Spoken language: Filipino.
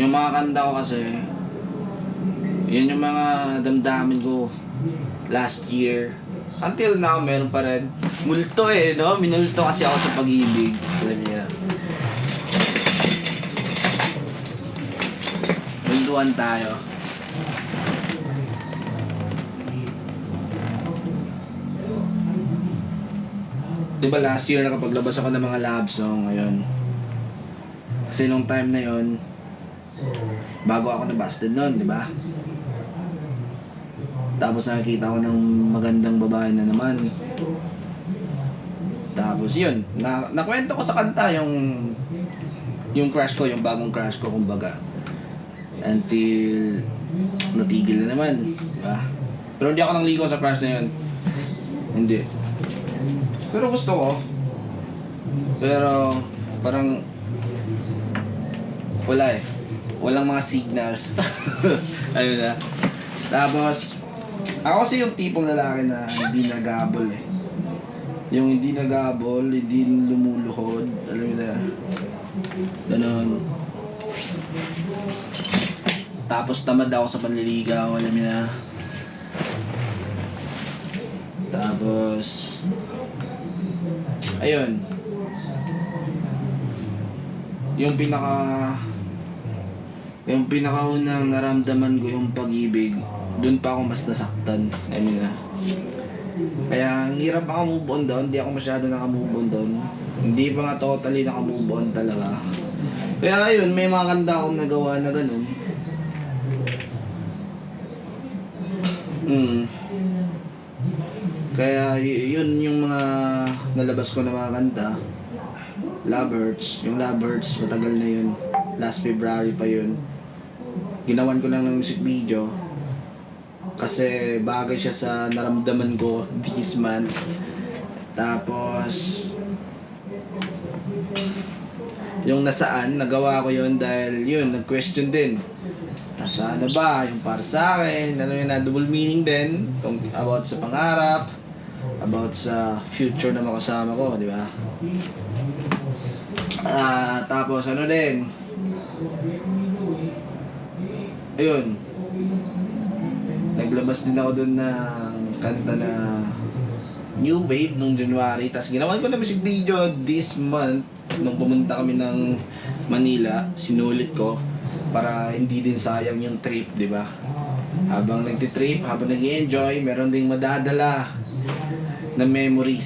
Yung mga kanta ko kasi, yun yung mga damdamin ko last year. Until now, meron pa rin. Multo eh, no? Minulto kasi ako sa pag-ibig. Alam niya. Multuan tayo. Diba last year nakapaglabas ako ng mga love song ngayon. Kasi nung time na yon, bago ako na-busted nun, di ba? Tapos nakikita ko ng magandang babae na naman. Tapos yun, nakwento ko sa kanta yung crush ko, yung bagong crush ko kumbaga. Until natigil na naman, di ba? Pero hindi ako nang ligo sa crush na yun. Hindi. Pero gusto ko. Pero parang wala eh. Walang mga signals. Ayun na. Tapos ako kasi yung tipong lalaki na hindi nagabol eh. Yung hindi nagabol, hindi lumuluhod. Alam mo na. Ganon. Tapos tamad ako sa panliligaw. Alam mo na. Tapos ayun. Yung pinakaunang naramdaman ko yung pag-ibig, doon pa ako mas nasaktan. I mean na. Kaya ang hirap ako move on doon, hindi ako masyado naka-move on doon. Hindi pa nga totally naka-move on talaga. Kaya ayun, may mga kanta akong nagawa na ganun. Kaya yun yung mga nalabas ko na mga kanta. Lovebirds, yung Lovebirds, matagal na yun. Last February pa yun. Ginawan ko lang ng music video. Kasi bagay siya sa naramdaman ko this month. Tapos yung nasaan, nagawa ko yun dahil yun, nag-question din. Nasaan na ba? Yung para sa akin, ano yun na, double meaning din. About sa pangarap, about sa future na makasama ko, di ba? Tapos ano din, ayun, naglabas din ako dun ng kanta na New Wave nung January. Tapos ginawan ko na music video this month nung pumunta kami ng Manila. Sinulit ko para hindi din sayang yung trip, di ba? Habang nagtitrip, habang nag-i-enjoy, meron ding madadala na memories.